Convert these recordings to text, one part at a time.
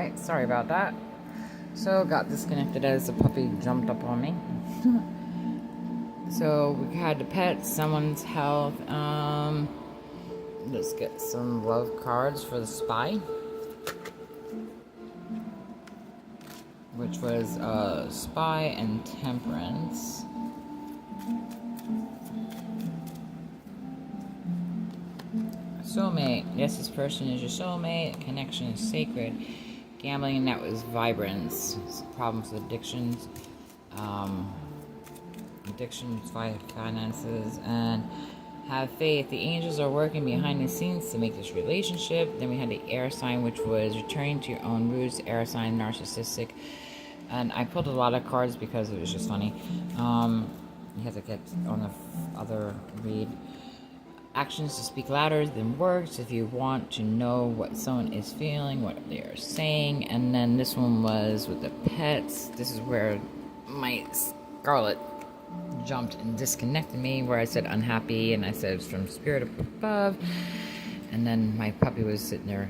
Alright, sorry about that. So, got disconnected as the puppy jumped up on me. So, we had to pet someone's health. Let's get some love cards for the spy. Which was spy and temperance. Soulmate. Yes, this person is your soulmate. Connection is sacred. Gambling, and that was vibrance. Problems with addictions. Addictions, finances, and have faith. The angels are working behind the scenes to make this relationship. Then we had the air sign, which was returning to your own roots. Air sign, narcissistic. And I pulled a lot of cards because it was just funny. You have to get on the other read. Actions to speak louder than words if you want to know what someone is feeling, what they are saying. And then this one was with the pets. This is where my Scarlet jumped and disconnected me, where I said unhappy and I said it's from spirit above. And then my puppy was sitting there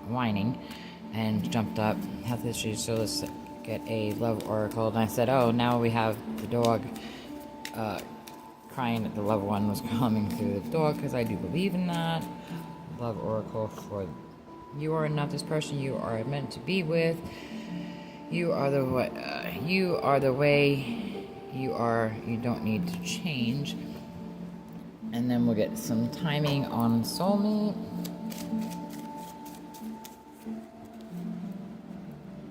whining and jumped up, health issues, so let's get a love oracle. And I said, oh, now we have the dog crying that the loved one was coming through the door, because I do believe in that. Love oracle for you are not this person you are meant to be with. You are the way you are the way you are. You don't need to change. And then we'll get some timing on soulmate.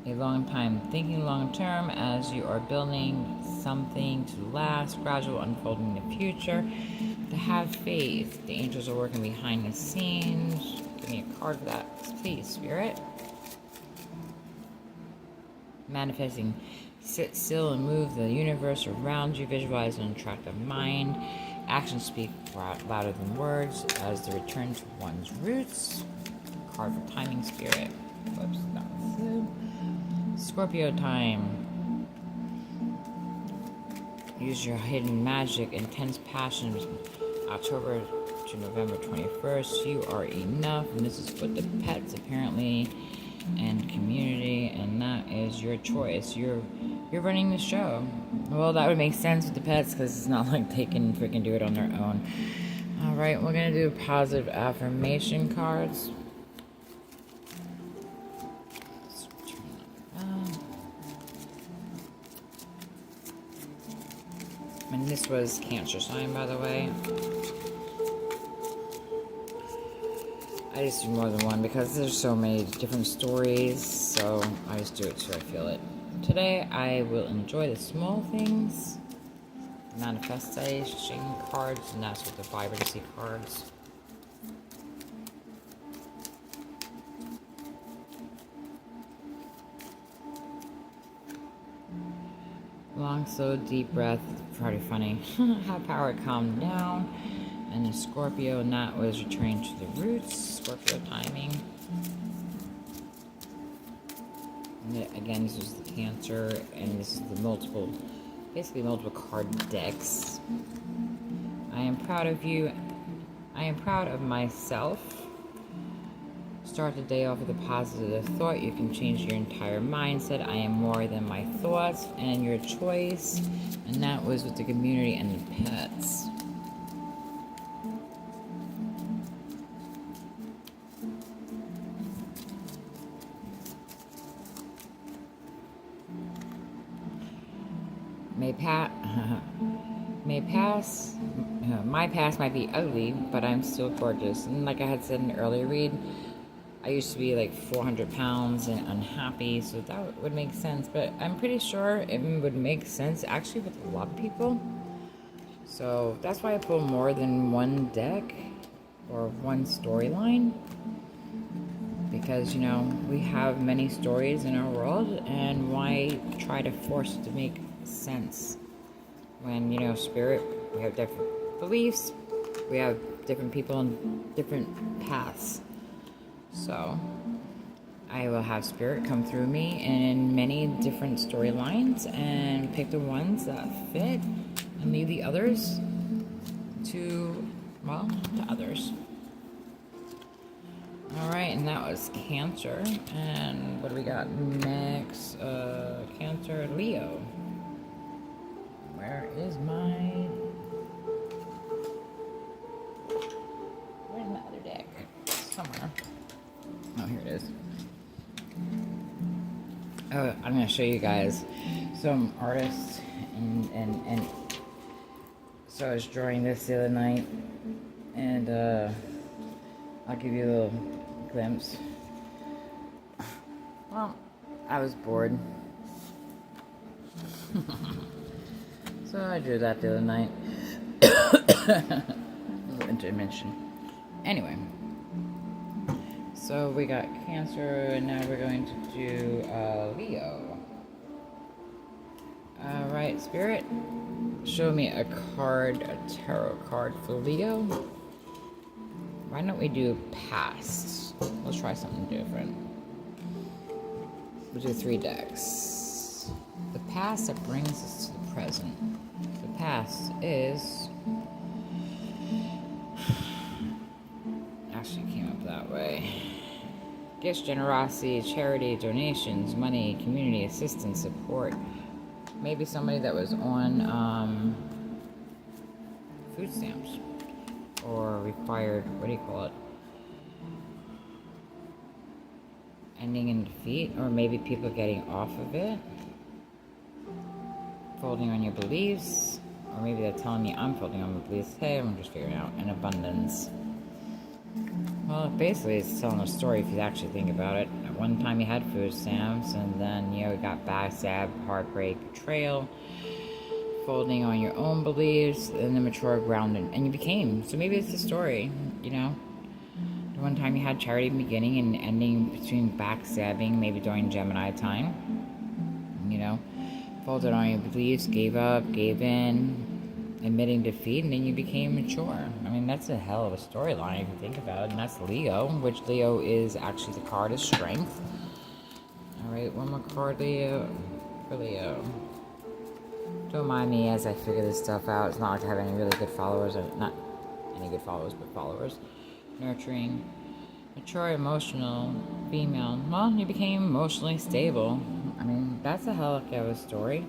A long time thinking long term as you are building something to last, gradual unfolding in the future. To have faith, the angels are working behind the scenes. Give me a card for that, please, Spirit. Manifesting, sit still and move the universe around you. Visualize an attractive mind. Actions speak louder than words as the return to one's roots. Card for timing, Spirit. Whoops, that was it. Scorpio time. Use your hidden magic, intense passion, October to November 21st. You are enough, and this is for the pets apparently, and community, and that is your choice. You're running the show. Well, that would make sense with the pets because it's not like they can freaking do it on their own. All right, we're gonna do positive affirmation cards. And this was Cancer sign, by the way. I just do more than one because there's so many different stories, so I just do it so I feel it. Today, I will enjoy the small things, manifestation cards, and that's with the vibrancy cards. Long, slow, deep breath. Pretty funny. Have power, calm down. And then Scorpio, and that was returning to the roots. Scorpio timing. And then, again, this is the Cancer, and this is the basically multiple card decks. I am proud of you. I am proud of myself. Start the day off with a positive thought. You can change your entire mindset. I am more than my thoughts, and your choice. And that was with the community and the pets. My past might be ugly, but I'm still gorgeous. And like I had said in an earlier read, I used to be like 400 pounds and unhappy, so that would make sense. But I'm pretty sure it would make sense actually with a lot of people. So that's why I pull more than one deck or one storyline. Because, you know, we have many stories in our world, and why try to force it to make sense? When, you know, spirit, we have different beliefs, we have different people and different paths. So I will have spirit come through me in many different storylines and pick the ones that fit and leave the others to others. All right, and that was Cancer. And what do we got next? Cancer, Leo. Where is my... Where's my other deck? Somewhere. Oh, here it is. I'm going to show you guys some artists, and so I was drawing this the other night, and I'll give you a little glimpse. Well, I was bored, so I drew that the other night. Little intermission. Anyway, so we got Cancer, and now we're going to do Leo. Alright, Spirit, show me a card, a tarot card for Leo. Why don't we do past? Let's try something different. We'll do 3 decks. The past that brings us to the present. The past is... Actually came up that way. Gifts, generosity, charity, donations, money, community assistance, support. Maybe somebody that was on food stamps or required, what do you call it? Ending in defeat, or maybe people getting off of it. Folding on your beliefs, or maybe they're telling me I'm folding on my beliefs. Hey, I'm just figuring out an abundance. Well, basically, it's telling a story if you actually think about it. At one time, you had food stamps, and then you got backstab, heartbreak, betrayal, folding on your own beliefs, and the mature, grounded, and you became. So maybe it's the story, you know. At one time, you had charity beginning and ending between backstabbing, maybe during Gemini time. You know, folded on your beliefs, gave up, gave in, admitting defeat, and then you became mature. I mean, that's a hell of a storyline if you think about it, and that's Leo, which Leo is actually the card of strength. Alright, one more card, Leo, for Leo. Don't mind me as I figure this stuff out. It's not like I have any really good followers, or not any good followers, but followers. Nurturing, mature, emotional, female. Well, you became emotionally stable. I mean, that's a hell of a story.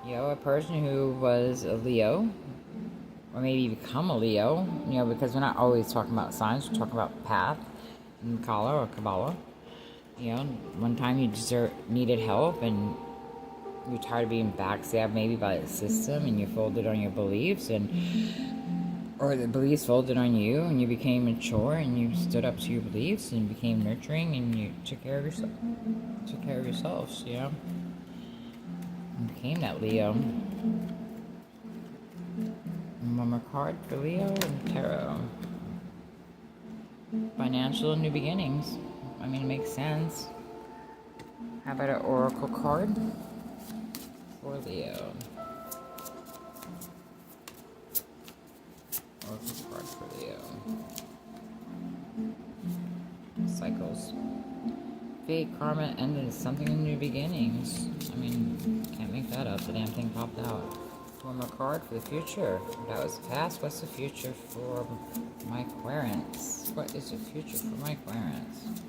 You know, a person who was a Leo, or maybe become a Leo, you know, because we're not always talking about signs, we're talking about path and Kala or Kabbalah. You know, one time you needed help and you're tired of being backstabbed maybe by the system, and you folded on your beliefs, or the beliefs folded on you, and you became mature and you stood up to your beliefs and became nurturing, and you took care of yourselves, you know. Became that Leo. One more card for Leo and Tarot. Financial new beginnings. I mean, it makes sense. How about an Oracle card for Leo? Oracle card for Leo. Cycles. Fate, karma, ended something in new beginnings. I mean, can't make that up. The damn thing popped out. One more card for the future. That was the past. What's the future for my Aquarians? What is the future for my Aquarians?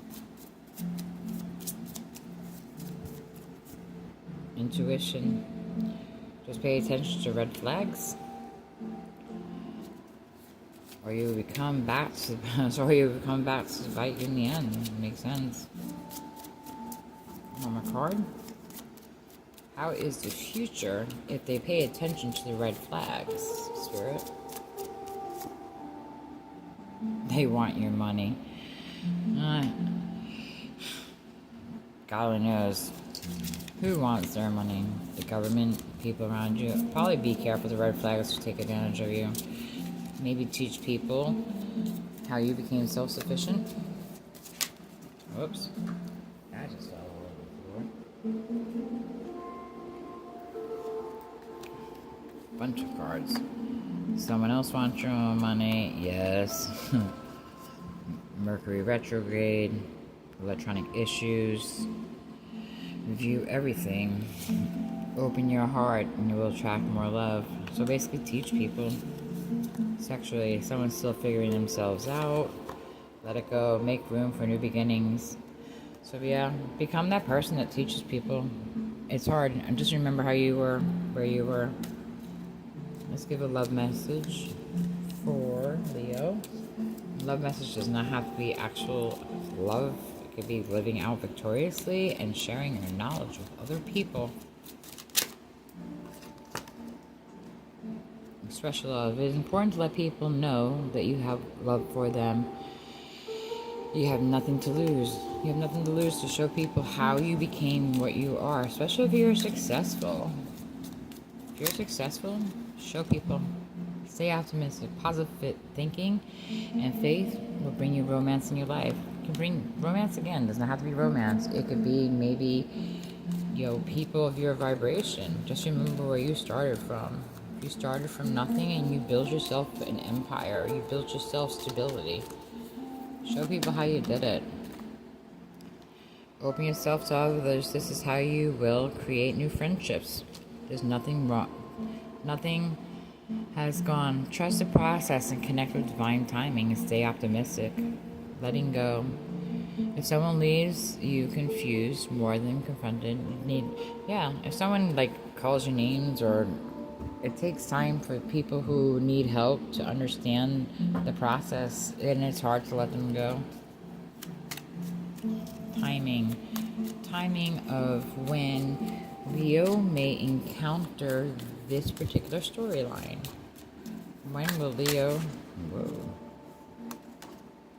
Intuition. Just pay attention to red flags. Or you become bats, or you become bats to bite you in the end. It makes sense. One more card. How is the future if they pay attention to the red flags, Spirit? They want your money. God only knows who wants their money. The government, people around you. Probably be careful the red flags will take advantage of you. Maybe teach people how you became self-sufficient. Whoops. I just fell over the floor. Bunch of cards. Someone else wants your own money. Yes. Mercury retrograde. Electronic issues. Review everything. Open your heart and you will attract more love. So basically teach people. Sexually, someone's still figuring themselves out, let it go, make room for new beginnings. So yeah, become that person that teaches people. It's hard, and just remember how you were, where you were. Let's give a love message for Leo. Love message does not have to be actual love. It could be living out victoriously and sharing your knowledge with other people. Special love. It is important to let people know that you have love for them. You have nothing to lose. You have nothing to lose to show people how you became what you are, especially if you're successful. If you're successful, show people. Stay optimistic. Positive thinking and faith will bring you romance in your life. It can bring romance again. It does not have to be romance. It could be maybe, people of your vibration. Just remember where you started from. You started from nothing and you build yourself an empire. You built yourself stability. Show people how you did it. Open yourself to others. This is how you will create new friendships. There's nothing wrong. Nothing has gone. Trust the process and connect with divine timing and stay optimistic. Letting go. If someone leaves you confused more than confronted, if someone calls your names, or it takes time for people who need help to understand the process, and it's hard to let them go. Timing of when Leo may encounter this particular storyline. When will Leo,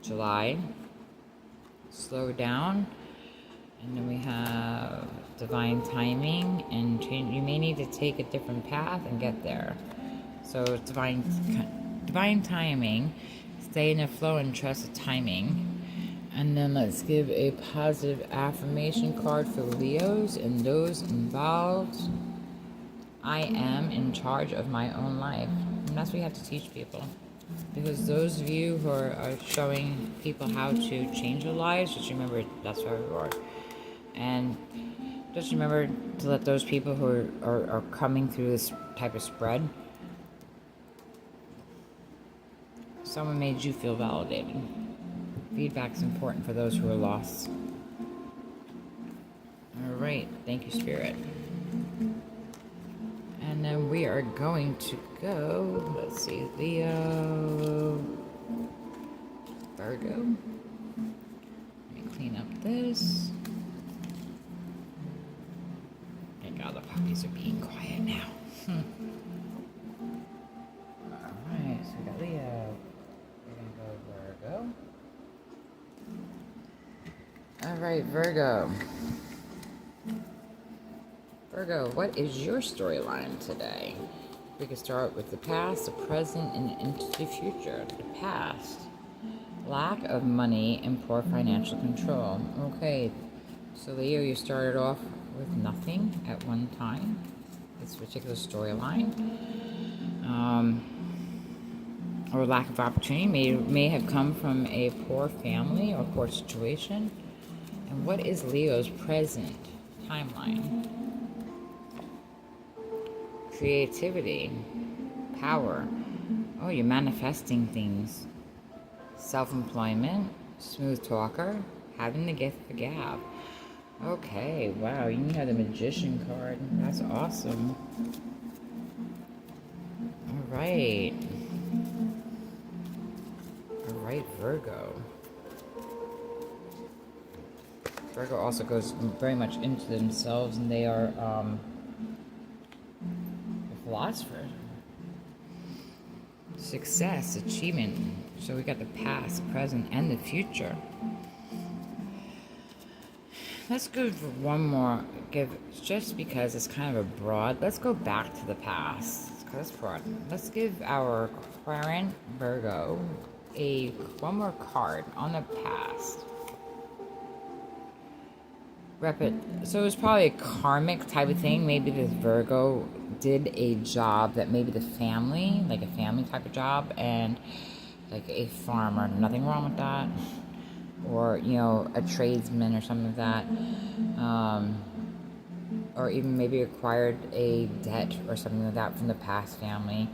July, slow down, and then we have divine timing and change. You may need to take a different path and get there. So divine timing, stay in the flow and trust the timing. And then let's give a positive affirmation card for Leos and those involved. I am in charge of my own life. And that's what you have to teach people. Because those of you who are showing people how to change their lives, just remember that's where we are. And just remember to let those people who are coming through this type of spread, someone made you feel validated. Feedback is important for those who are lost. All right, thank you, Spirit. And then we are going to go, let's see, Leo, Virgo. Let me clean up this. Thank God the puppies are being quiet now. Alright, so we got Leo. We're going to go Virgo. Alright, Virgo. Virgo, what is your storyline today? We can start with the past, the present, and into the future. The past. Lack of money and poor financial control. Okay, so Leo, you started off with nothing at one time. This particular storyline. Or lack of opportunity may have come from a poor family or poor situation. And what is Leo's present timeline? Creativity, power. Oh, you're manifesting things. Self-employment, smooth talker, having the gift of gab. Okay, wow, you have the Magician card. That's awesome. All right, Virgo. Virgo also goes very much into themselves, and they are philosopher. Success, achievement. So we got the past, present, and the future. Let's go for one more. Just because it's kind of a broad. Let's go back to the past. That's broad. Let's give our current Virgo one more card on the past. So it was probably a karmic type of thing. Maybe this Virgo did a job that maybe the family, like a family type of job, and like a farmer, nothing wrong with that, or a tradesman or something like that, or even maybe acquired a debt or something like that from the past family,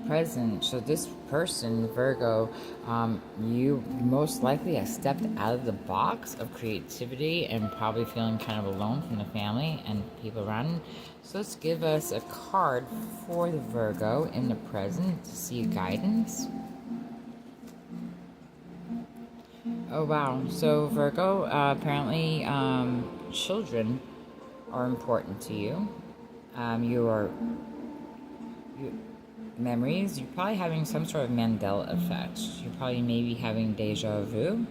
present. So this person, Virgo, you most likely have stepped out of the box of creativity and probably feeling kind of alone from the family and people around. So let's give us a card for the Virgo in the present to see guidance. Oh wow! So Virgo, apparently, children are important to you. Your memories. You're probably having some sort of Mandela effect. You're probably maybe having deja vu.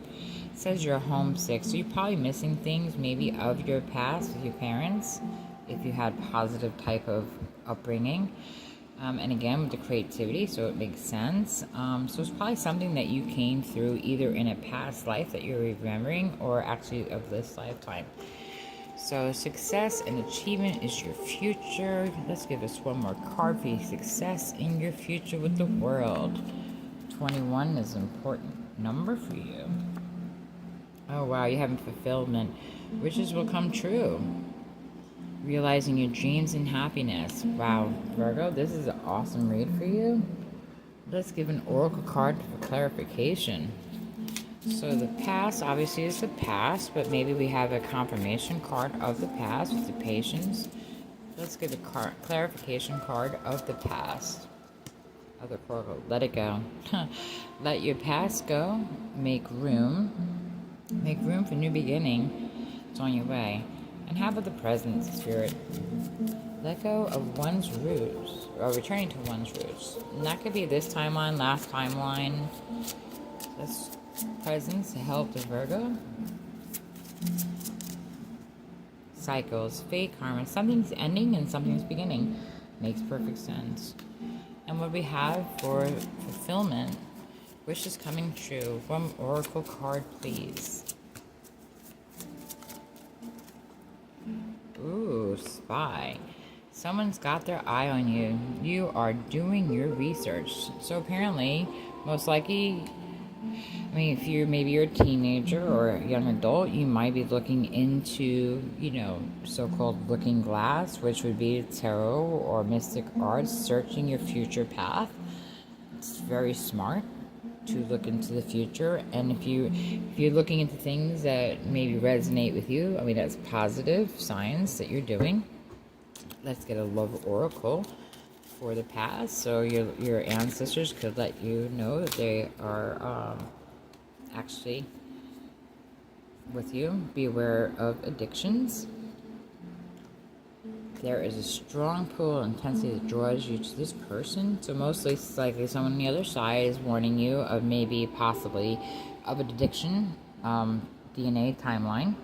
It says you're homesick, so you're probably missing things maybe of your past with your parents, if you had positive type of upbringing. And again, with the creativity, so it makes sense. So it's probably something that you came through either in a past life that you're remembering or actually of this lifetime. So success and achievement is your future. Let's give us one more card for your success in your future with the world. 21 is an important number for you. Oh wow, you're having fulfillment. Wishes will come true. Realizing your dreams and happiness. Wow, Virgo, this is an awesome read for you. Let's give an oracle card for clarification. So the past obviously is the past, but maybe we have a confirmation card of the past with the patience. Let's get a clarification card of the past. Other oracle, let it go. Let your past go. Make room. Make room for new beginning. It's on your way. And how about the present, Spirit? Let go of one's roots, or returning to one's roots. And that could be this timeline, last timeline. That's presence to help the Virgo. Cycles, fate, karma. Something's ending and something's beginning. Makes perfect sense. And what we have for fulfillment, wishes coming true. One oracle card, please. Ooh, spy. Someone's got their eye on you. You are doing your research. So apparently, most likely, I mean, if you're a teenager or a young adult, you might be looking into, so-called looking glass, which would be tarot or mystic arts, searching your future path. It's very smart to look into the future, and if you're looking into things that maybe resonate with you, I mean, that's positive signs that you're doing. Let's get a love oracle for the past, so your ancestors could let you know that they are actually with you. Be aware of addictions. There is a strong pull and intensity that draws you to this person. So mostly likely someone on the other side is warning you of maybe possibly of an addiction, DNA timeline.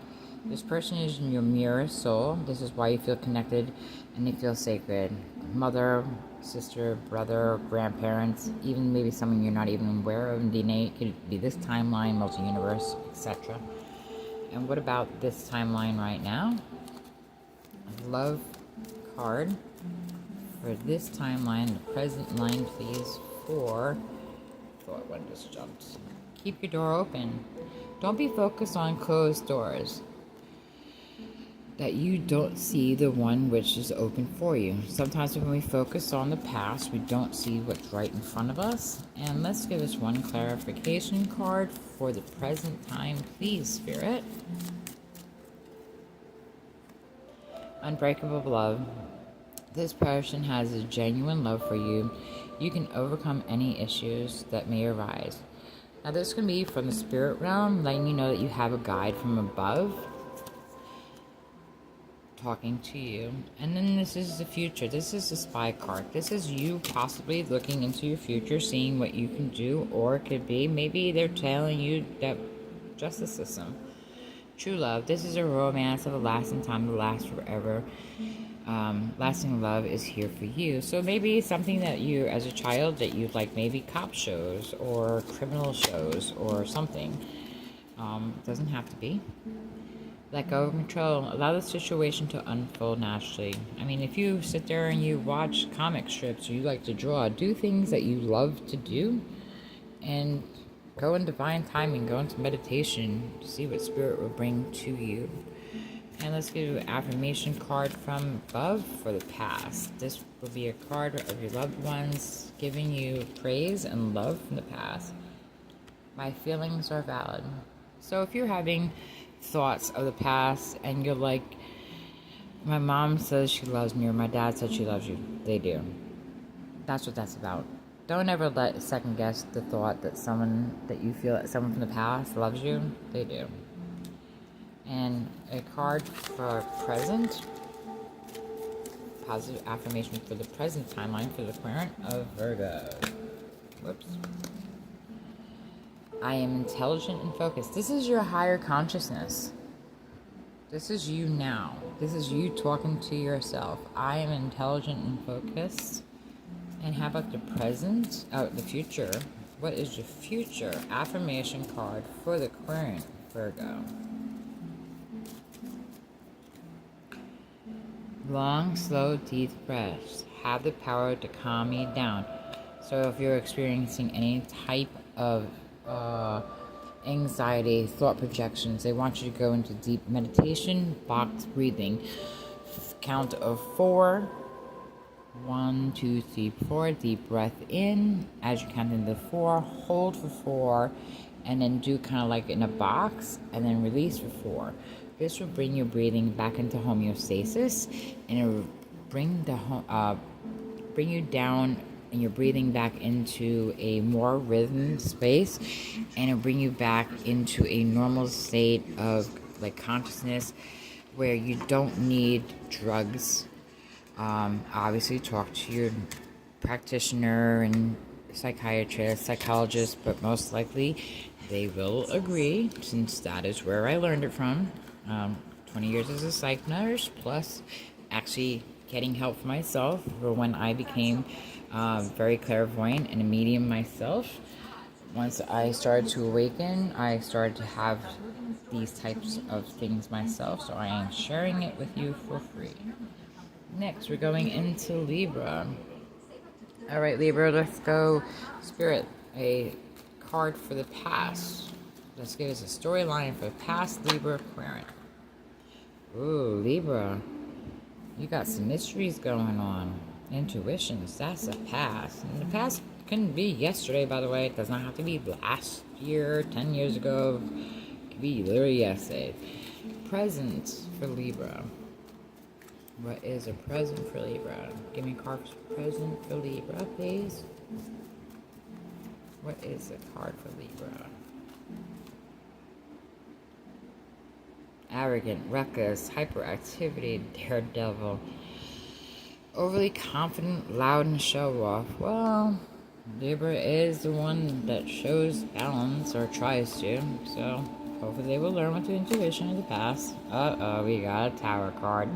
This person is in your mirror soul. This is why you feel connected and you feel sacred. Mother, sister, brother, grandparents, even maybe someone you're not even aware of in DNA. It could be this timeline, multi-universe, etc. And what about this timeline right now? Love card for this timeline, the present line, please, for thought one just jumped. Keep your door open. Don't be focused on closed doors that you don't see the one which is open for you. Sometimes when we focus on the past, we don't see what's right in front of us. And let's give us one clarification card for the present time, please, Spirit. Unbreakable love. This person has a genuine love for you. You can overcome any issues that may arise. Now this can be from the spirit realm, letting you know that you have a guide from above talking to you. And then this is the future. This is the spy card. This is you possibly looking into your future, seeing what you can do, or it could be maybe they're telling you that justice system. True love. This is a romance of a lasting time to last forever. Lasting love is here for you. So maybe something that you, as a child, that you like, maybe cop shows or criminal shows or something. Doesn't have to be. Let go of control. Allow the situation to unfold naturally. I mean, if you sit there and you watch comic strips or you like to draw, do things that you love to do, and go in divine timing, go into meditation to see what spirit will bring to you. And let's give you an affirmation card from above for the past. This will be a card of your loved ones giving you praise and love from the past. My feelings are valid. So if you're having thoughts of the past and you're like, my mom says she loves me or my dad said she loves you, they do. That's what that's about. Don't ever let second guess the thought that you feel that someone from the past loves you. They do. And a card for present, positive affirmation for the present timeline for the Querent of Virgo. Whoops. I am intelligent and focused. This is your higher consciousness. This is you now. This is you talking to yourself. I am intelligent and focused. And how about the present? Oh, the future. What is your future affirmation card for the Querent Virgo? Long, slow, deep breaths have the power to calm me down. So if you're experiencing any type of anxiety, thought projections, they want you to go into deep meditation, box breathing. Count of 4. 1, 2, 3, 4. Deep breath in. As you count into 4, hold for 4, and then do kind of like in a box, and then release for 4. This will bring your breathing back into homeostasis, and it will bring you down and your breathing back into a more rhythm space, and it'll bring you back into a normal state of like consciousness where you don't need drugs. Obviously talk to your practitioner and psychiatrist, psychologist, but most likely they will agree, since that is where I learned it from. 20 years as a psych nurse, plus actually getting help for myself for when I became very clairvoyant and a medium myself. Once I started to awaken, I started to have these types of things myself, so I am sharing it with you for free. Next, we're going into Libra. Alright, Libra, let's go. Spirit, a card for the past. Let's give us a storyline for past Libra Querent. Ooh, Libra. You got some mysteries going on. Intuitions, that's the past. And the past can be yesterday, by the way. It does not have to be last year, 10 years ago. It could be literally yesterday. Present for Libra. What is a present for Libra? Give me a card for present for Libra, please. What is a card for Libra? Arrogant, reckless, hyperactivity, daredevil, overly confident, loud, and show off. Well, Libra is the one that shows balance, or tries to, so hopefully they will learn with the intuition of the past. We got a Tower card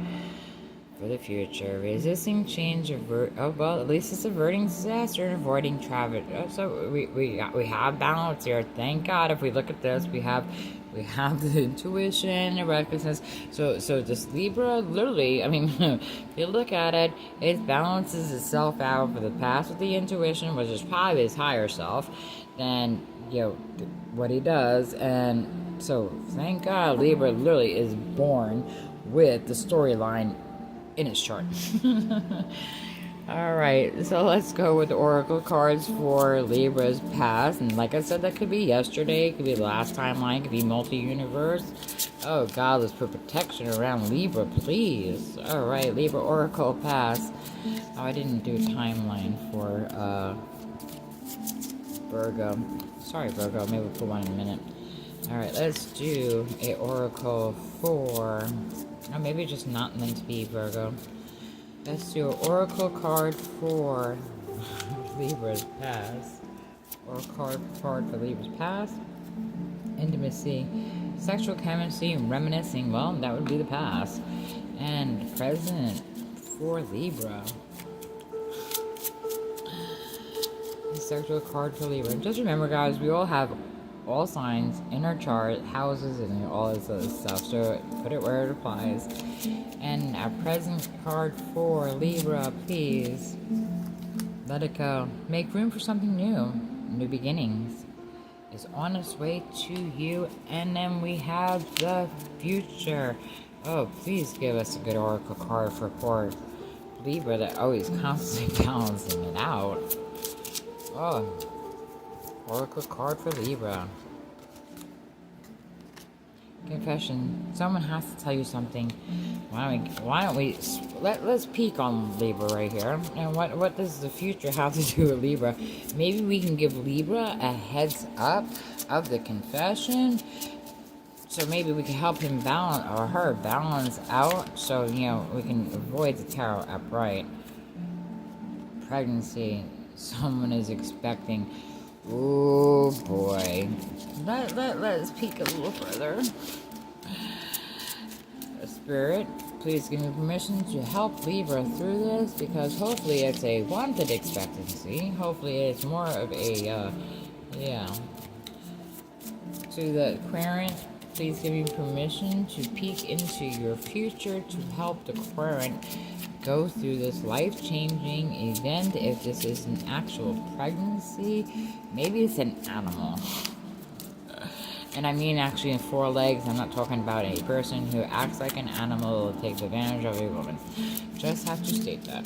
for the future. Resisting change, well, at least it's averting disaster and avoiding traffic. So we have balance here. Thank God. If we look at this, we have the intuition and recklessness. So this Libra, literally, I mean, if you look at it, it balances itself out for the past with the intuition, which is probably his higher self, than what he does. And so thank God Libra literally is born with the storyline in its chart. Alright, so let's go with the oracle cards for Libra's past. And like I said, that could be yesterday, it could be the last timeline, it could be multi-universe. Oh God, let's put protection around Libra, please. Alright, Libra oracle past. Oh, I didn't do a timeline for Virgo. Sorry, Virgo, maybe we'll put one in a minute. Alright, let's do a oracle for... or maybe just not meant to be Virgo. Let's do an oracle card for Libra's past. Oracle card for Libra's past. Intimacy, sexual chemistry, and reminiscing. Well, that would be the past. And present for Libra. Sexual card for Libra. Just remember, guys, we all have all signs in our chart, houses, and all this other stuff, so put it where it applies. And our present card for Libra, please let it go. Make room for something new beginnings is on its way to you. And then we have the future. Oh, please give us a good oracle card for poor Libra that always constantly balancing it out. Oh, oracle card for Libra. Confession. Someone has to tell you something. Let's peek on Libra right here. And what does the future have to do with Libra? Maybe we can give Libra a heads up of the confession. So maybe we can help him balance, or her balance out, so, we can avoid the tarot upright. Pregnancy. Someone is expecting. Oh boy. Let's peek a little further. Spirit, please give me permission to help Libra through this, because hopefully it's a wanted expectancy. Hopefully it's more of a, To the Aquarian, please give me permission to peek into your future to help the Aquarian go through this life-changing event. If this is an actual pregnancy, maybe it's an animal. And I mean actually in 4 legs. I'm not talking about a person who acts like an animal or takes advantage of a woman. Just have to state that.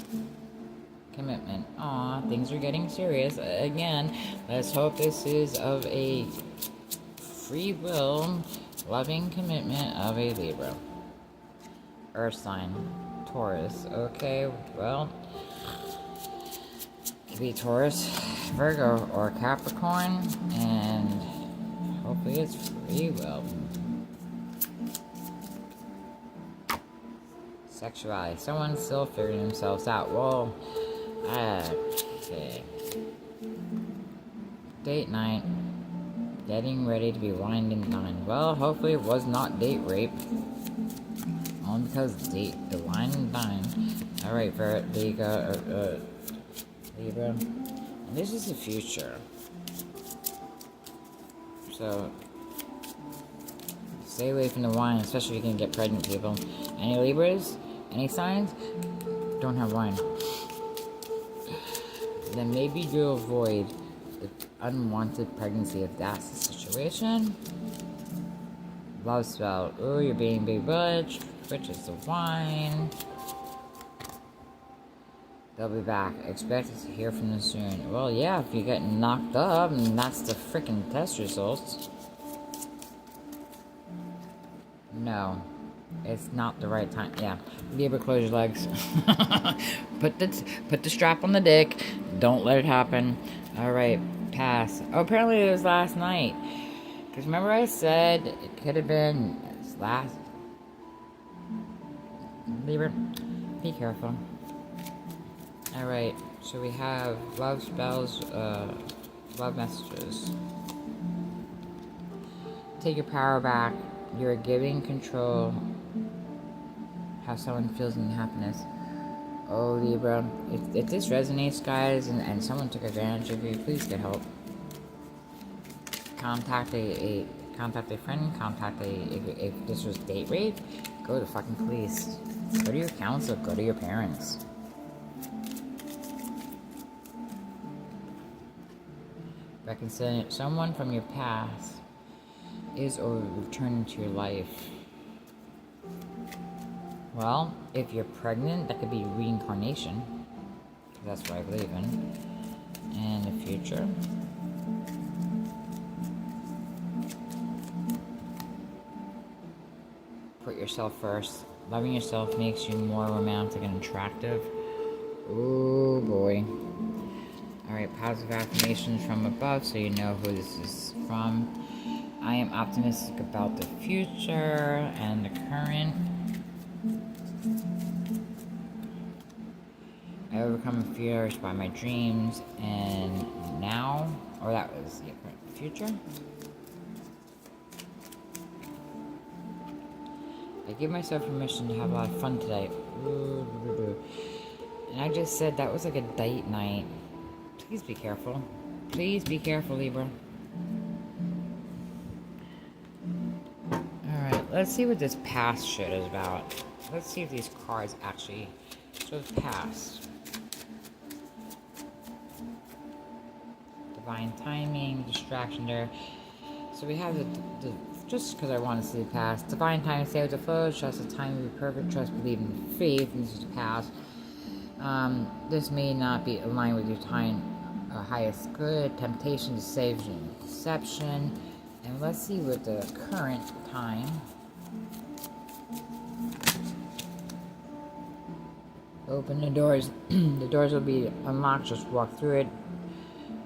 Commitment. Aw, things are getting serious. Again, let's hope this is of a free will, loving commitment of a Libra. Earth sign. Taurus. Okay, well, it could be Taurus, Virgo, or Capricorn, and hopefully it's free will. Sexuality. Someone's still figuring themselves out. Well, okay. Date night. Getting ready to be wined and dined. Well, hopefully it was not date rape. Only because the wine and dine. Alright, Libra. And this is the future. So, stay away from the wine, especially if you can get pregnant, people. Any Libras? Any signs? Don't have wine. Then maybe you'll avoid the unwanted pregnancy if that's the situation. Love spell. Ooh, you're being big butch. Which is the wine. They'll be back. Expected to hear from them soon. Well, yeah, if you get knocked up, and that's the freaking test results. No. It's not the right time. Yeah. Libra, close your legs. Put the strap on the dick. Don't let it happen. Alright, pass. Oh, apparently it was last night. Because remember I said it could have been last... Libra, be careful. Alright, so we have love spells, love messages. Take your power back. You're giving control how someone feels in happiness. Oh, Libra, if this resonates, guys, and someone took advantage of you, please get help. Contact a friend. If this was date rape, go to fucking police. Go to your counsel. Go to your parents. Reconcile someone from your past is or returning to your life. Well, if you're pregnant, that could be reincarnation. That's what I believe in. And the future. Put yourself first. Loving yourself makes you more romantic and attractive. Oh boy. Alright, positive affirmations from above so you know who this is from. I am optimistic about the future and the current. I overcome fears by my dreams and now, or that was the future. I give myself permission to have a lot of fun today. And I just said that was like a date night. Please be careful. Please be careful, Libra. Alright, let's see what this past shit is about. Let's see if these cards actually show the past. Divine timing, distraction there. So we have the just because I want to see the past. Divine time, stay with the flow, trust the time will be perfect, trust, believe in faith, and this is the past. This may not be aligned with your time highest good, temptation, deception, deception. And let's see what the current time. Open the doors. The doors will be unlocked, just walk through it.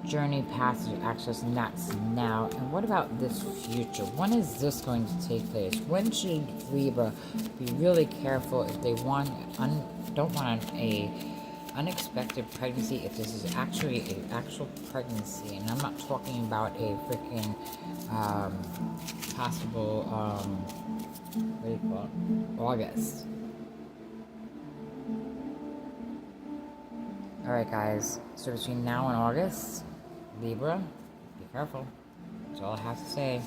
Journey, passage, access, and that's now. And what about this future? When is this going to take place? When should Libra be really careful if they don't want a unexpected pregnancy, if this is actually an actual pregnancy? And I'm not talking about a freaking possible what do you call it? August. Alright guys, so between now and August, Libra, be careful. That's all I have to say.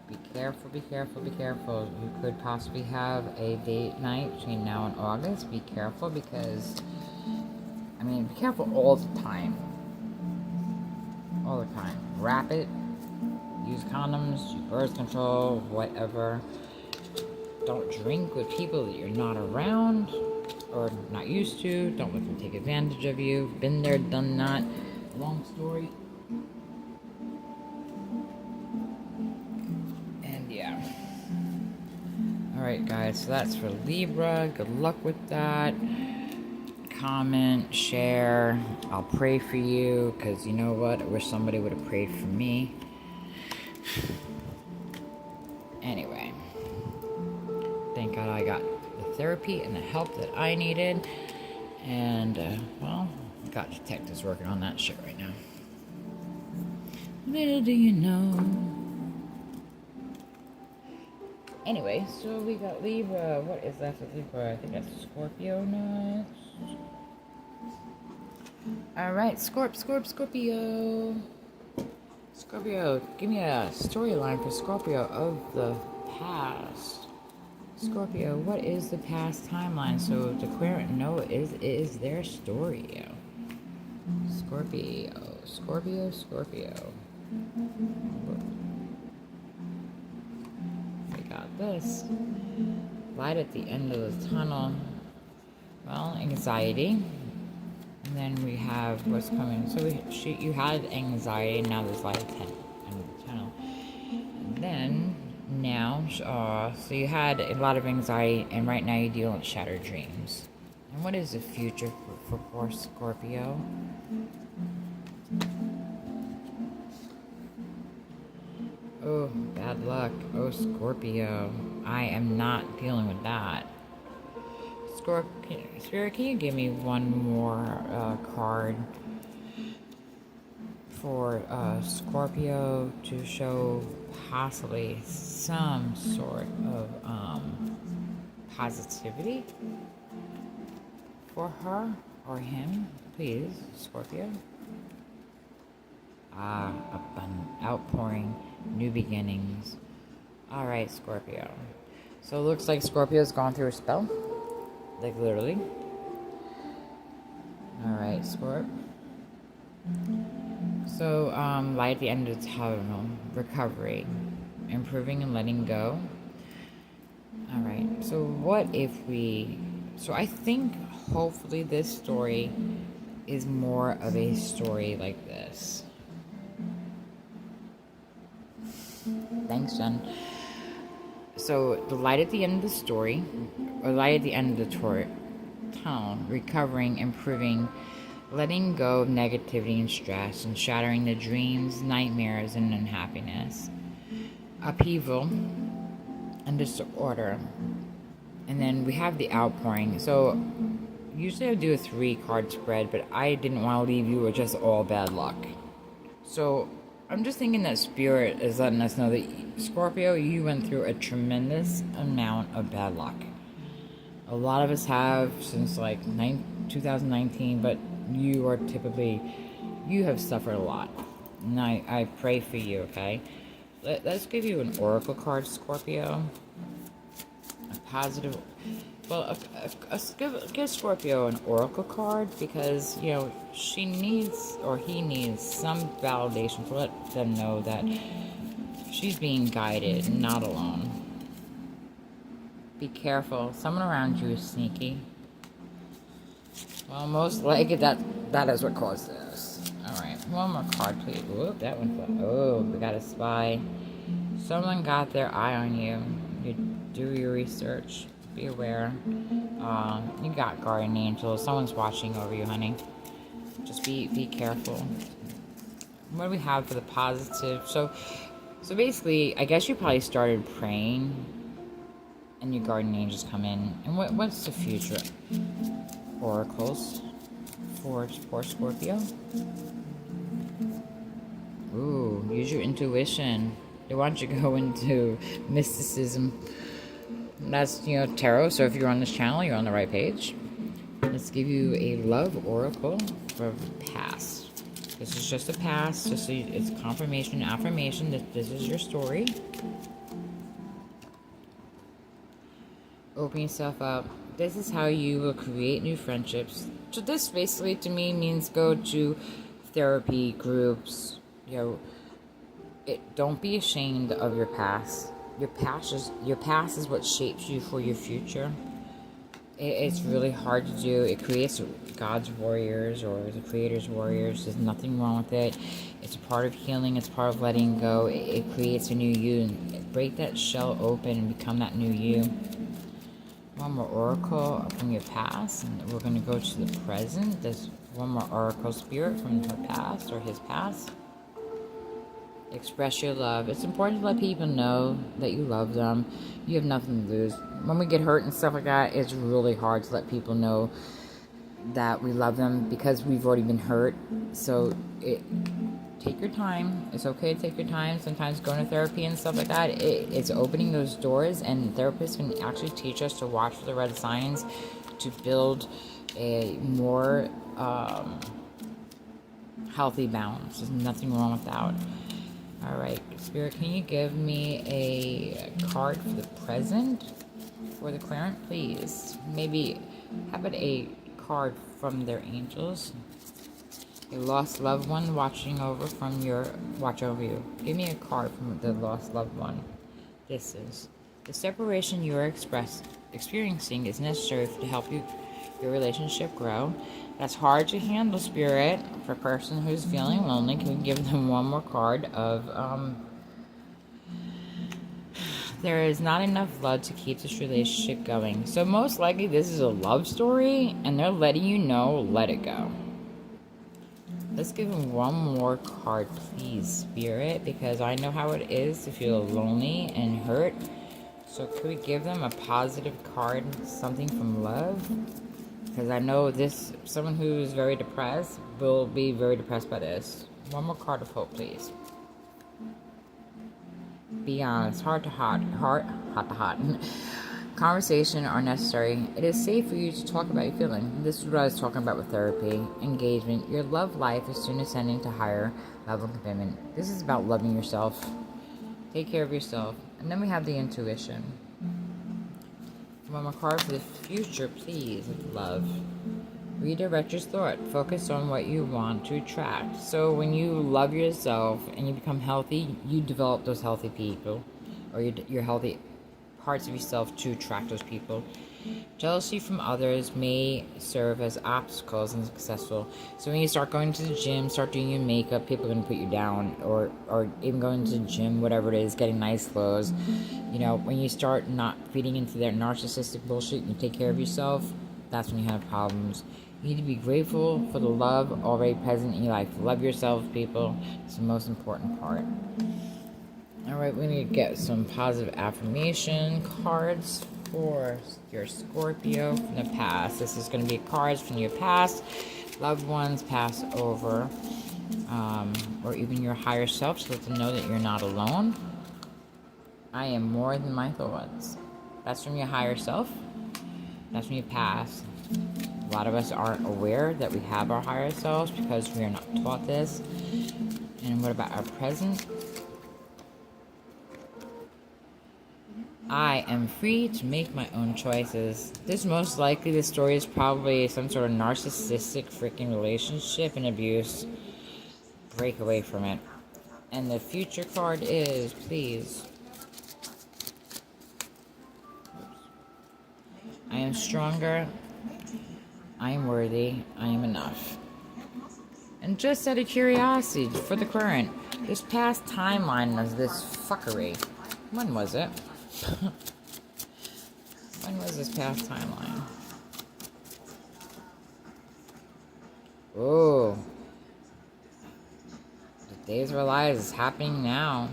Be careful, be careful, be careful. You could possibly have a date night between now and August. Be careful because, I mean, be careful all the time. All the time. Wrap it. Use condoms, use birth control, whatever. Don't drink with people that you're not around or not used to. Don't let them take advantage of you. Been there, done that. Long story. And yeah. Alright guys, so that's for Libra. Good luck with that. Comment, share. I'll pray for you, because you know what? I wish somebody would have prayed for me. Anyway. Thank God I got the therapy and the help that I needed. And, well, got detectives working on that shit right now. Little do you know. Anyway, so we got Libra. What is that for Libra? I think that's Scorpio next. Alright, Scorpio. Scorpio, give me a storyline for Scorpio of the past. Scorpio, what is the past timeline? So the Aquarian know it is their story. Scorpio. We got this. Light at the end of the tunnel. Well, anxiety. And then we have what's coming. So you had anxiety, and now there's light at the end of the tunnel. And then now, so you had a lot of anxiety, and right now you're dealing with shattered dreams. And what is the future for Scorpio? Oh, bad luck. Oh, Scorpio. I am not dealing with that. Spirit, can you give me one more card for Scorpio to show possibly some sort of positivity for her or him, please, Scorpio? Abundant outpouring, new beginnings. Alright, Scorpio. So it looks like Scorpio's gone through a spell. Like literally. Alright, Scorp. So, light at the end of the tunnel, recovery, improving and letting go. Alright, so what if so I think hopefully this story is more of a story like this. Thanks, Jen. So, the light at the end of the story, or light at the end of the tunnel, recovering, improving, letting go of negativity and stress, and shattering the dreams, nightmares, and unhappiness. Upheaval and disorder. And then we have the outpouring. So, usually I do a 3-card spread, but I didn't want to leave you with just all bad luck. So, I'm just thinking that Spirit is letting us know that Scorpio, you went through a tremendous amount of bad luck. A lot of us have since like 2019, but you have suffered a lot. And I pray for you, okay? Let's give you an oracle card, Scorpio. A positive. Well, give Scorpio an oracle card because, you know, she needs, or he needs, some validation to let them know that She's being guided, not alone. Be careful. Someone around you is sneaky. Well, most likely that is what caused this. Alright, one more card, please. Whoop, that one fell. Oh, we got a spy. Someone got their eye on you. You do your research. Be aware. You got guardian angels. Someone's watching over you, honey. Just be careful. What do we have for the positive? So basically, I guess you probably started praying, and your guardian angels come in. And what's the future? Oracles for Scorpio. Ooh, use your intuition. They want you to go into mysticism. That's, tarot. So if you're on this channel, you're on the right page. Let's give you a love oracle for the past. This is just a past. It's confirmation, affirmation that this is your story. Open yourself up. This is how you will create new friendships. So this basically to me means go to therapy groups. Don't be ashamed of your past. Your past is what shapes you for your future. It's really hard to do. It creates God's warriors or the Creator's warriors. There's nothing wrong with it. It's a part of healing. It's part of letting go. It creates a new you. And break that shell open and become that new you. One more oracle from your past, and we're going to go to the present. There's one more oracle spirit from her past or his past. Express your love. It's important to let people know that you love them. You have nothing to lose. When we get hurt and stuff like that, it's really hard to let people know that we love them because we've already been hurt. So take your time. It's okay to take your time. Sometimes going to therapy and stuff like that, it's opening those doors, and therapists can actually teach us to watch for the red signs to build a more healthy balance. There's nothing wrong with that. All right, Spirit, can you give me a card for the present for the claimant, please? Maybe, how about a card from their angels? A lost loved one watch over you. Give me a card from the lost loved one. This is the separation you are experiencing is necessary to help your relationship grow. That's hard to handle, Spirit. For a person who's feeling lonely, can we give them one more card of there is not enough love to keep this relationship going. So most likely this is a love story, and they're letting you know, let it go. Let's give them one more card, please, Spirit, because I know how it is to feel lonely and hurt. So could we give them a positive card, something from love? Because I know someone who is very depressed will be very depressed by this. One more card of hope, please. Be honest, heart to heart. Conversation are necessary. It is safe for you to talk about your feeling. This is what I was talking about with therapy. Engagement. Your love life is soon ascending to higher level of commitment. This is about loving yourself. Take care of yourself. And then we have the intuition. One more card for the future, please, of love. Redirect your thought. Focus on what you want to attract. So when you love yourself and you become healthy, you develop those healthy people, or your healthy parts of yourself to attract those people. Jealousy from others may serve as obstacles and successful. So when you start going to the gym, start doing your makeup, people are going to put you down, or even going to the gym, whatever it is, getting nice clothes. When you start not feeding into their narcissistic bullshit and you take care of yourself, that's when you have problems. You need to be grateful for the love already present in your life. Love yourself, people. It's the most important part. All right, we need to get some positive affirmation cards for your Scorpio from the past. This is going to be cards from your past, loved ones, past over, or even your higher self, so let them know that you're not alone. I am more than my thoughts. That's from your higher self. That's from your past. A lot of us aren't aware that we have our higher selves because we are not taught this. And what about our present? I am free to make my own choices. This most likely, this story is probably some sort of narcissistic freaking relationship and abuse. Break away from it. And the future card is, please. I am stronger. I am worthy. I am enough. And just out of curiosity, for the current, this past timeline of this fuckery, when was it? When was this past timeline? Oh. The days of our lives is happening now.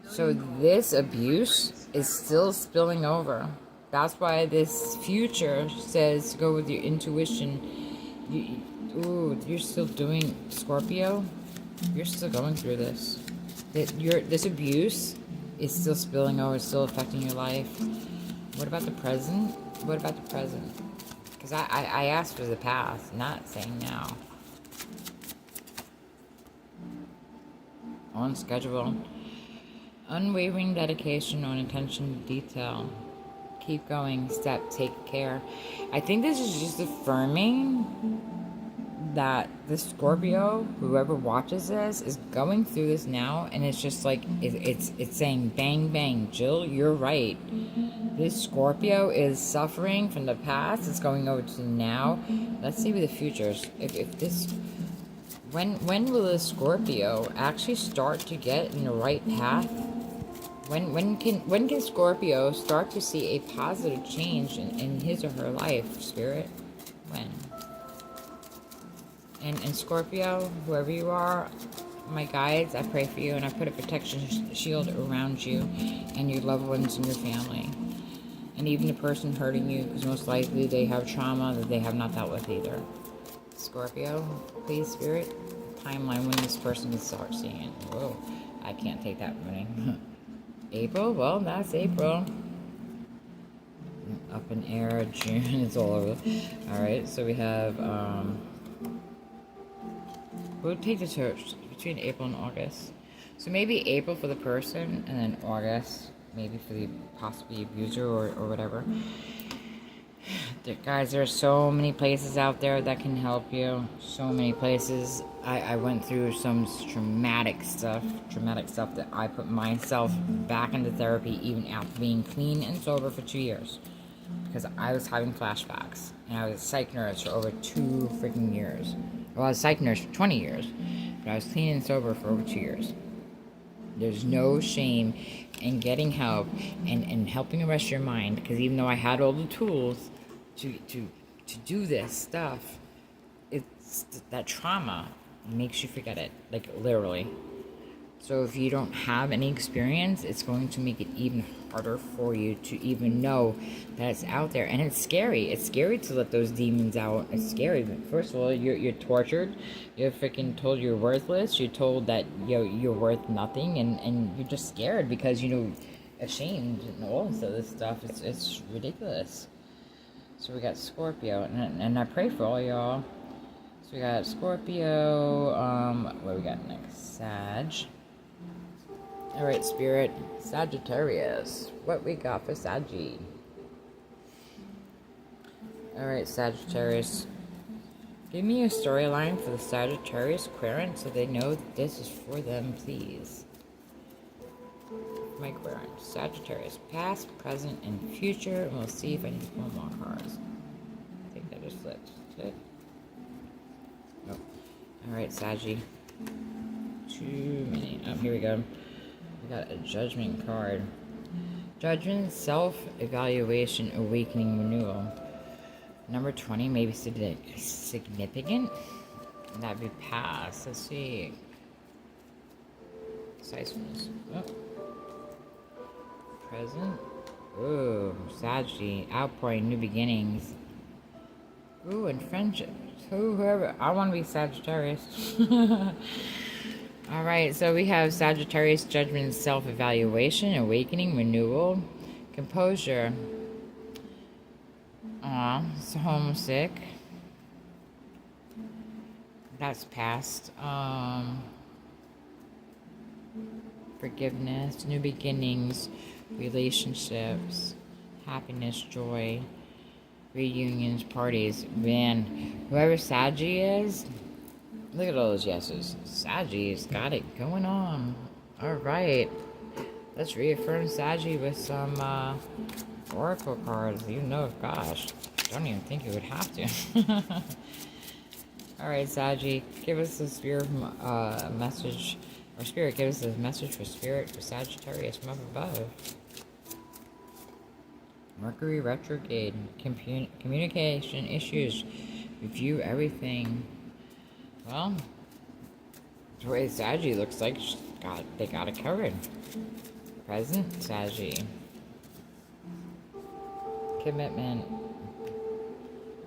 So this abuse is still spilling over. That's why this future says go with your intuition. You're still doing Scorpio. You're still going through this. This abuse is still spilling over, still affecting your life. What about the present? What about the present? Because I asked for the past, not saying now. On schedule. Unwavering dedication on attention to detail. Keep going, take care. I think this is just affirming that the Scorpio, whoever watches this, is going through this now, and it's just like it's saying bang bang, Jill, you're right. This Scorpio is suffering from the past. It's going over to now. Let's see what the futures. If this, when will the Scorpio actually start to get in the right path? When can Scorpio start to see a positive change in his or her life, Spirit? When? And Scorpio, whoever you are, my guides, I pray for you, and I put a protection shield around you and your loved ones and your family. And even the person hurting you, because most likely they have trauma that they have not dealt with either. Scorpio, please, Spirit, timeline when this person can start seeing it. Whoa, I can't take that running. April, well, that's April. Up in air, June, it's all over. Alright, so we have, we'll take the search between April and August. So maybe April for the person, and then August, maybe for the possibly abuser or whatever. Guys, there are so many places out there that can help you. So many places. I went through some traumatic stuff that I put myself back into therapy even after being clean and sober for 2 years. Because I was having flashbacks. And I was a psych nurse for over 2 freaking years. Well, I was a psych nurse for 20 years. But I was clean and sober for over 2 years. There's no shame in getting help and helping arrest your mind. Because even though I had all the tools to do this stuff, it's that trauma makes you forget it, like literally. So if you don't have any experience, it's going to make it even harder for you to even know that it's out there. And it's scary. It's scary to let those demons out. It's scary. First of all, you're tortured. You're freaking told you're worthless. You're told that you're worth nothing, and you're just scared because ashamed and all this other stuff. It's ridiculous. So we got Scorpio, and I pray for all y'all. So we got Scorpio, what we got next? Sag. Alright, Spirit. Sagittarius. What we got for Saggy? Alright, Sagittarius. Give me a storyline for the Sagittarius Querent so they know that this is for them, please. My Querent. Sagittarius. Past, present, and future. And we'll see if I need to pull more cards. I think that just slipped. Did it? Nope. Alright, Saggy. Too many. Oh, here we go. We got a Judgment card. Judgment, self-evaluation, awakening, renewal. Number 20, maybe significant. That'd be past. Let's see. Decisiveness. Oh. Present. Ooh, Saggy. Outpouring, new beginnings. Ooh, and friendship. Whoever. I want to be Sagittarius. Alright, so we have Sagittarius, judgment, self-evaluation, awakening, renewal, composure. Aw, it's homesick. That's past. Forgiveness, new beginnings, relationships, happiness, joy, reunions, parties. Man, whoever Saggy is, Look at all those yeses. Saggy's got it going on. Alright. Let's reaffirm Saggy with some Oracle cards. You know, gosh. Don't even think you would have to. Alright, Saggy. Give us a spirit message. Or Spirit, give us a message for Spirit for Sagittarius from up above. Mercury retrograde. Communication issues. Review everything. Well, the way Saggy looks like they got it covered. Present Saggy. Commitment.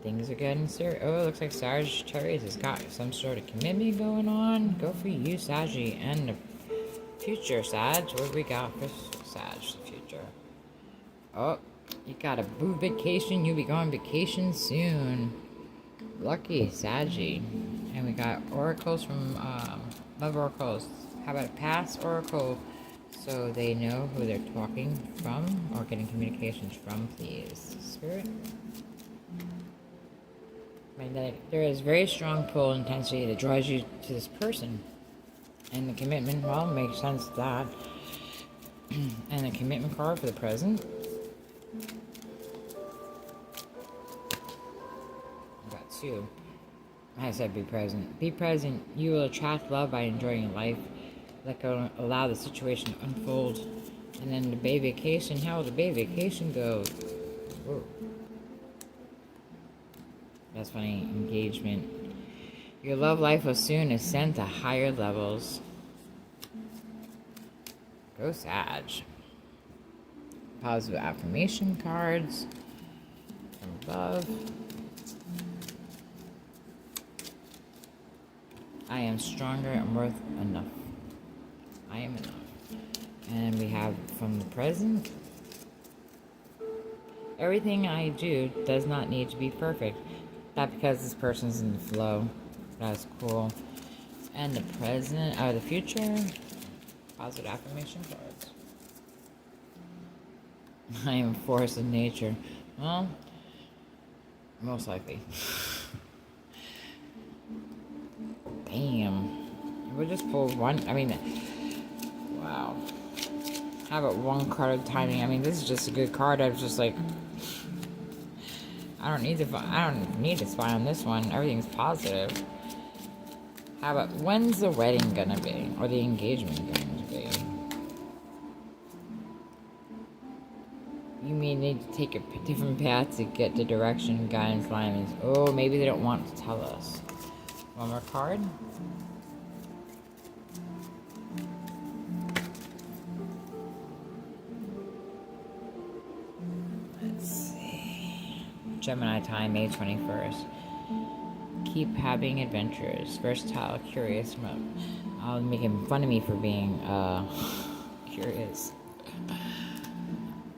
Things are getting serious. Oh, it looks like Sagittarius has got some sort of commitment going on. Go for you, Saggy. And the future, Sag. What do we got for Sag, the future? Oh, you got a boo vacation. You'll be going vacation soon. Lucky Saggy. And we got oracles from Love Oracles. How about a past oracle so they know who they're talking from or getting communications from, please? Spirit? Magnetic. There is very strong pull intensity that draws you to this person. And the commitment, well, makes sense that. And the commitment card for the present. I got two. I said be present. Be present. You will attract love by enjoying life. Let go, allow the situation to unfold. And then the bay vacation. How will the bay vacation go? Whoa. That's funny. Engagement. Your love life will soon ascend to higher levels. Go Sag. Positive affirmation cards from above. I am stronger and worth enough. I am enough. And we have from the present. Everything I do does not need to be perfect. Not because this person's in the flow. That's cool. And the present, or the future. Positive affirmation cards. I am a force of nature. Well, most likely. Damn. We'll just pull one. I mean, wow. How about one card of timing? I mean, this is just a good card. I was just like, I don't need to spy on this one. Everything's positive. How about when's the wedding gonna be, or the engagement going to be? You may need to take a different path to get the direction, guidance, alignments. Oh, maybe they don't want to tell us. One more card. Let's see. Gemini time, May 21st. Keep having adventures. Versatile, curious. Making fun of me for being curious.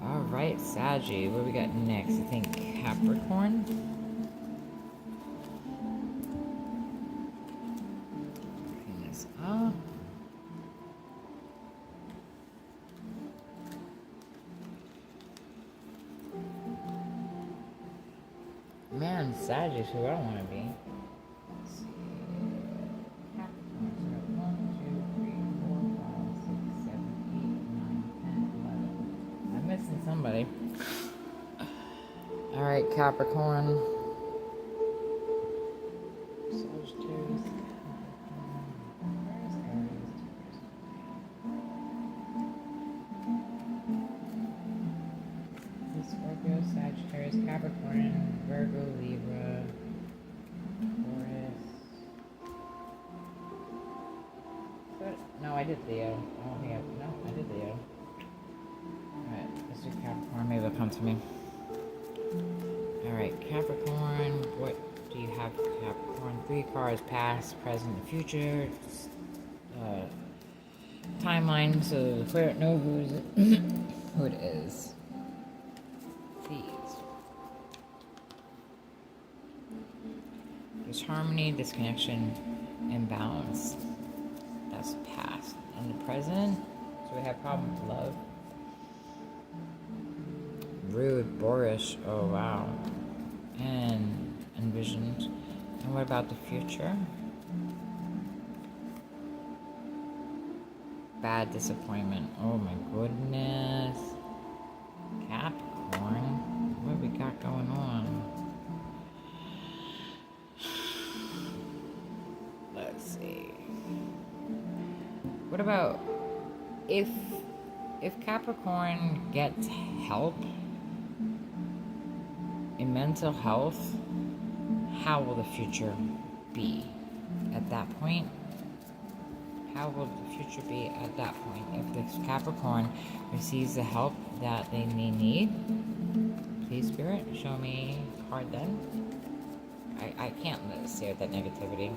Alright, Saggy. What do we got next? I think Capricorn. Bring this up. Man, Saggy is who I want to be. Let's see. Capricorn. 1, 2, 3, 4, 5, 6, 7, 8, 9, 10, 11. I'm missing somebody. Alright, Capricorn. Sagittarius. Scorpio, Sagittarius, Capricorn, Virgo, Libra, Taurus. No, I did Leo. I don't think I did Leo. Alright, let's do Capricorn. Maybe they'll come to me. Alright, Capricorn. What do you have, Capricorn? 3 cards: past, present, and future. Timeline, so the player know who it is. Please. There's harmony, disconnection, imbalance. That's the past. And the present, so we have problem with love. Rude, boorish, oh wow. And envisioned. And what about the future? bad disappointment. Oh my goodness. Capricorn. What we got going on? Let's see. What about if Capricorn gets help in mental health, how will the future be at that point? How will the future be at that point? If this Capricorn receives the help that they may need, please, Spirit, show me a card then. I can't stare at that negativity.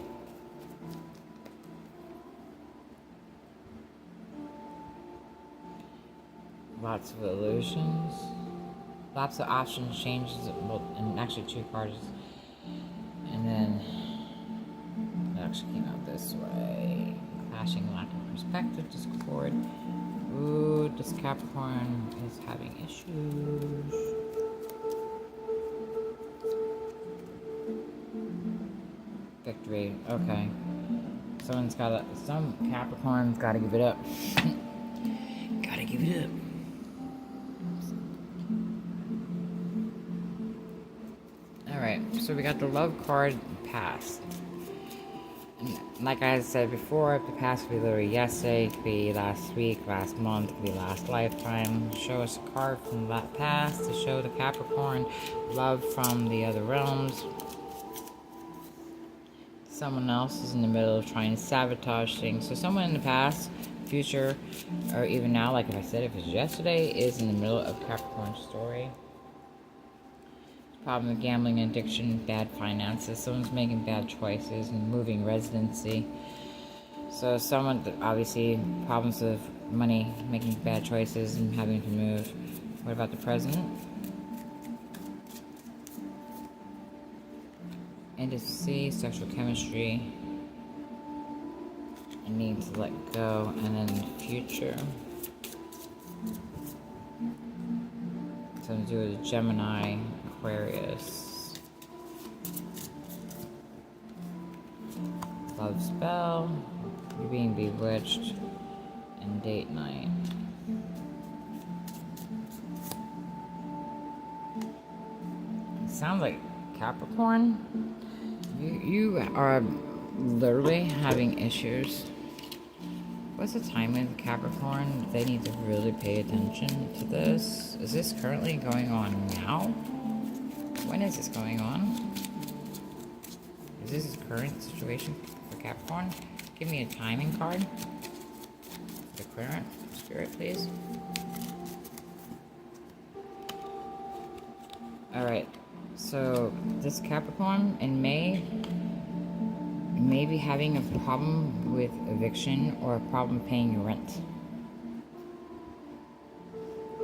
Lots of illusions. Lots of options, changes, and actually 2 cards. And then it actually came out this way. Clashing, lack of perspective, discord. Ooh, this Capricorn is having issues. Victory. Okay. Some Capricorn's gotta give it up. Gotta give it up. Alright, so we got the love card past. And like I said before, the past could be literally yesterday, it could be last week, last month, it could be last lifetime. Show us a card from that past to show the Capricorn love from the other realms. Someone else is in the middle of trying to sabotage things. So someone in the past, future, or even now, like if I said, if it's yesterday, is in the middle of Capricorn's story. Problem with gambling, addiction, bad finances. Someone's making bad choices and moving residency. So someone, obviously, problems with money, making bad choices and having to move. What about the present? Intimacy, sexual chemistry. I need to let go. And then the future. Something to do with Gemini, Aquarius. Love spell. You're being bewitched. And date night. It sounds like Capricorn. You are literally having issues. What's the time with Capricorn? They need to really pay attention to this. Is this currently going on now? When is this going on? Is this the current situation for Capricorn? Give me a timing card. The current spirit, please. Alright, so this Capricorn in May may be having a problem with eviction or a problem paying your rent.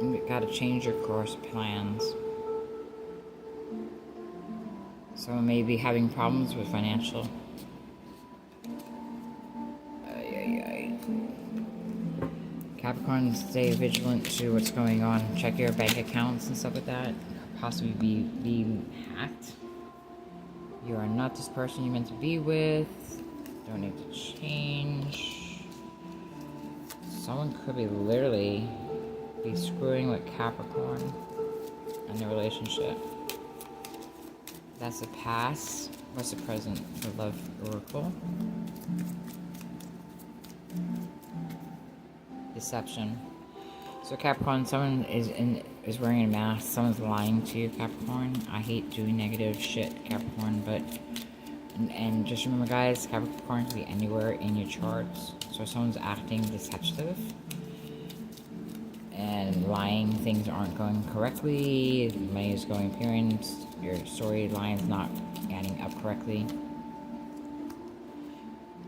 You gotta change your course plans. Someone may be having problems with financial. Capricorn, stay vigilant to what's going on. Check your bank accounts and stuff like that. Possibly be being hacked. You are not this person you're meant to be with. Don't need to change. Someone could be literally be screwing with Capricorn in the relationship. That's the past. What's the present? The love oracle. Deception. So Capricorn, someone is wearing a mask. Someone's lying to you, Capricorn. I hate doing negative shit, Capricorn, but and just remember, guys, Capricorn can be anywhere in your charts. So someone's acting deceptive and lying. Things aren't going correctly. Money is going appearance. Your storyline's not adding up correctly.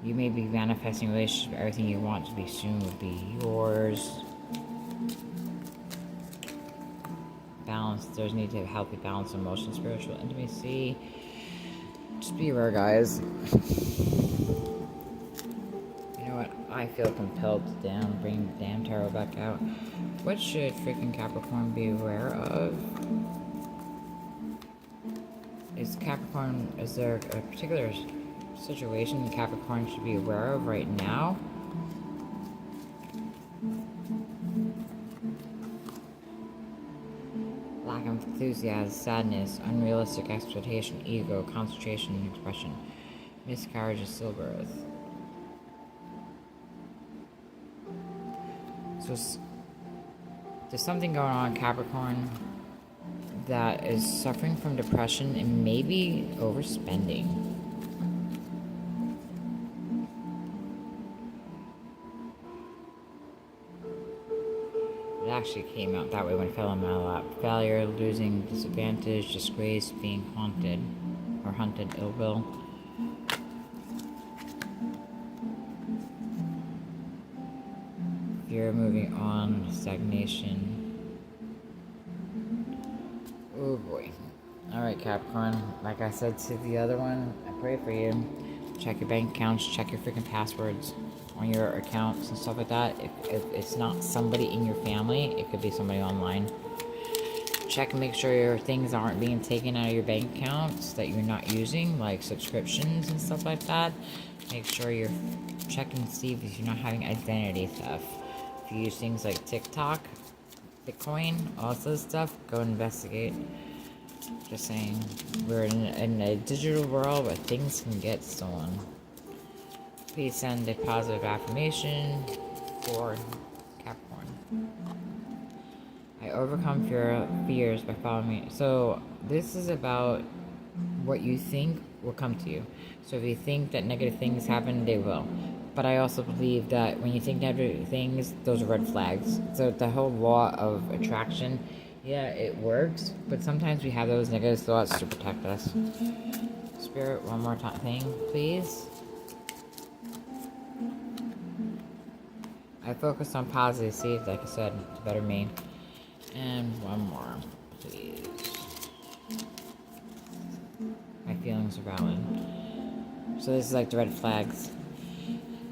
You may be manifesting a relationship. Everything you want to be soon will be yours. Balance. There's need to have healthy balance, emotion, spiritual intimacy. Just be aware, guys. You know what? I feel compelled to bring the damn tarot back out. What should freaking Capricorn be aware of? Is there a particular situation Capricorn should be aware of right now? warmth, enthusiasm, sadness, unrealistic expectation, ego, concentration, and expression. Miscarriage of stillbirth. So there's something going on, Capricorn, that is suffering from depression and maybe overspending. It actually came out that way when it fell in my lap. Failure, losing, disadvantage, disgrace, being haunted or hunted, ill will. Fear, moving on, stagnation. Oh boy. Alright, Capricorn. Like I said to the other one, I pray for you. Check your bank accounts, check your freaking passwords on your accounts and stuff like that. If it's not somebody in your family, it could be somebody online. Check and make sure your things aren't being taken out of your bank accounts that you're not using, like subscriptions and stuff like that. Make sure you're checking to see if you're not having identity theft. If you use things like TikTok, Bitcoin, all this stuff, go investigate. Just saying, we're in a digital world where things can get stolen. Please send a positive affirmation for Capricorn. I overcome fears by following me. So this is about what you think will come to you. So if you think that negative things happen, they will. But I also believe that when you think negative things, those are red flags. So the whole law of attraction, yeah, it works. But sometimes we have those negative thoughts to protect us. Spirit, one more thing, please. I focus on positive seeds, like I said, to better me. And one more, please. My feelings are valid. So this is like the red flags.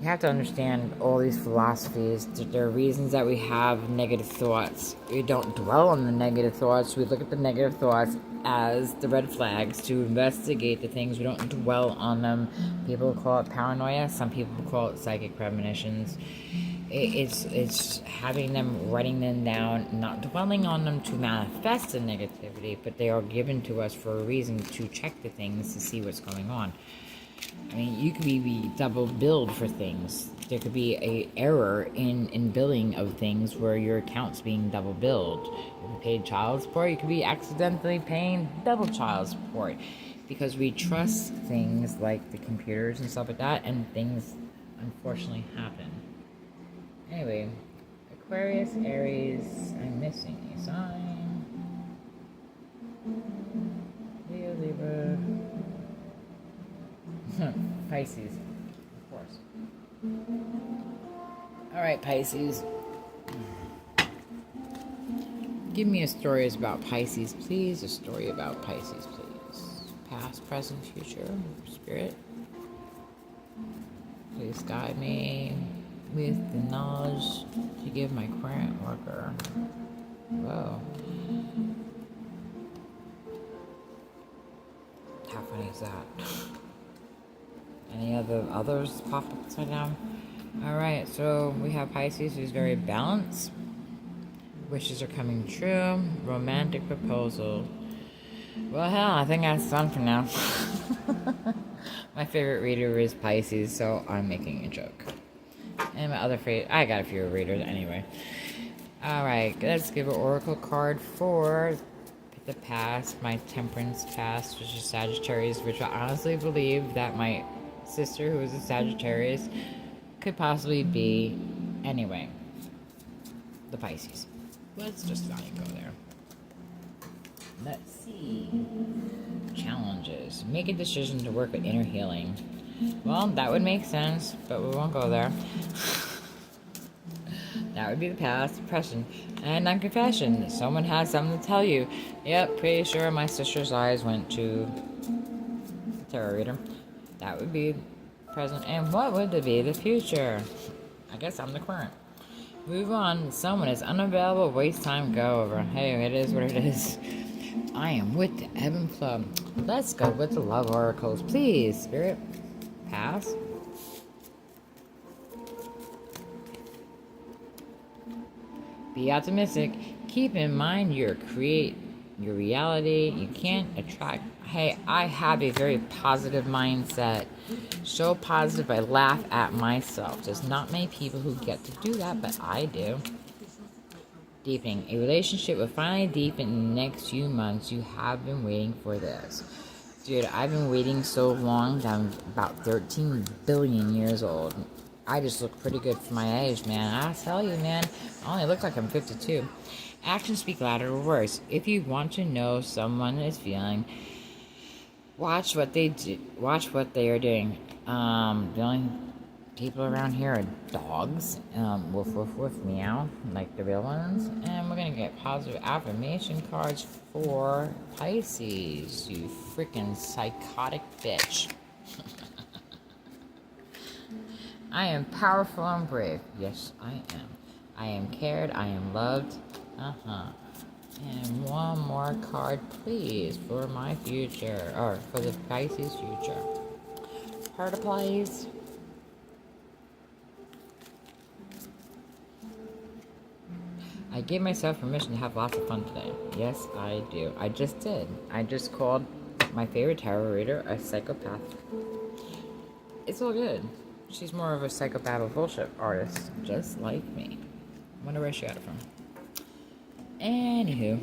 We have to understand all these philosophies. There are reasons that we have negative thoughts. We don't dwell on the negative thoughts. We look at the negative thoughts as the red flags to investigate the things. We don't dwell on them. People call it paranoia. Some people call it psychic premonitions. It's having them, writing them down, not dwelling on them to manifest the negativity, but they are given to us for a reason to check the things to see what's going on. I mean, you could be double billed for things. There could be a error in billing of things where your account's being double billed. If you paid child support, you could be accidentally paying double child support. Because we trust things like the computers and stuff like that, and things unfortunately happen. Anyway, Aquarius, Aries, I'm missing a sign. Leo, Libra. Pisces, of course. Alright, Pisces. Give me a story about Pisces, please. A story about Pisces, please. Past, present, future, spirit. Please guide me with the knowledge to give my current worker. Whoa. How funny is that? Any others pop upside down? Alright, so we have Pisces, who's very balanced. Wishes are coming true. Romantic proposal. Well, hell, I think that's done for now. My favorite reader is Pisces, so I'm making a joke. And my other favorite, I got a few readers anyway. Alright, let's give an oracle card for the past, my Temperance past, which is Sagittarius, which I honestly believe that my sister, who is a Sagittarius, could possibly be, anyway, the Pisces. Let's just not even go there. Let's see. Challenges. Make a decision to work with inner healing. Well, that would make sense, but we won't go there. That would be the past, present, and on confession. Someone has something to tell you. Yep, pretty sure my sister's eyes went to the tarot reader. That would be present. And what would it be? The future. I guess I'm the current. Move on. Someone is unavailable. Waste time. Go over. Hey, it is what it is. I am with the ebb and flow. Let's go with the love oracles, please, Spirit. Pass. Be optimistic. Keep in mind your your reality. You can't attract. Hey, I have a very positive mindset. So positive, I laugh at myself. There's not many people who get to do that, but I do. Deepening. A relationship will finally deepen in the next few months. You have been waiting for this. Dude, I've been waiting so long that I'm about 13 billion years old. I just look pretty good for my age, man. I tell you, man, I only look like I'm 52. Actions speak louder than words. If you want to know someone is feeling, watch what they do. Watch what they are doing. The only people around here are dogs. Woof woof woof meow, like the real ones. And we're gonna get positive affirmation cards for Pisces. You freaking psychotic bitch. I am powerful and brave. Yes, I am. I am cared. I am loved. And one more card, please, for my future, or for the Pisces future. Heart applies. I gave myself permission to have lots of fun today. Yes, I do. I just did. I just called my favorite tarot reader a psychopath. It's all good. She's more of a psychopath bullshit artist, just like me. Wonder where she got it from. Anywho.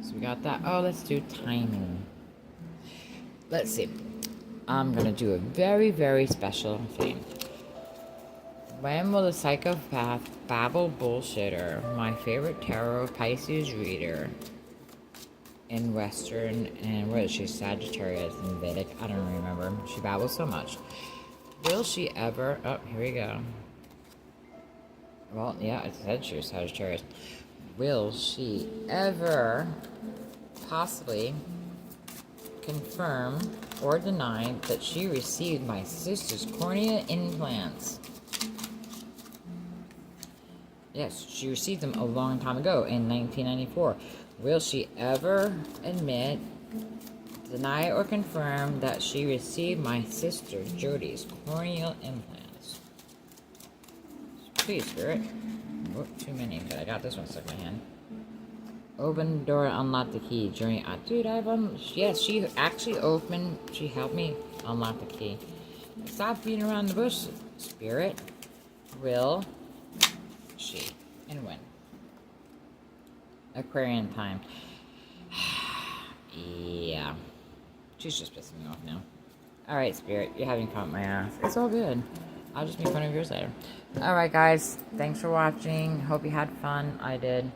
So we got that. Oh, let's do timing. Let's see. I'm going to do a very, very special thing. When will the psychopath babble bullshitter, my favorite tarot Pisces reader in Western, and what is she, Sagittarius and Vedic? I don't remember. She babbles so much. Will she ever, oh, here we go. Well, yeah, it said she was Sagittarius. Will she ever possibly confirm or deny that she received my sister's cornea implants? Yes, she received them a long time ago in 1994. Will she ever admit, deny, or confirm that she received my sister Jody's corneal implants? Please, Spirit. Oh, too many, but I got this one stuck in my hand. Open the door, unlock the key. During, dude, yes, she actually opened, she helped me unlock the key. Stop beating around the bush, Spirit. Will she and when? Aquarian time. Yeah. She's just pissing me off now. Alright, Spirit, you're having fun with my ass. It's all good. I'll just make fun of yours later. Alright, guys. Thanks for watching. Hope you had fun. I did.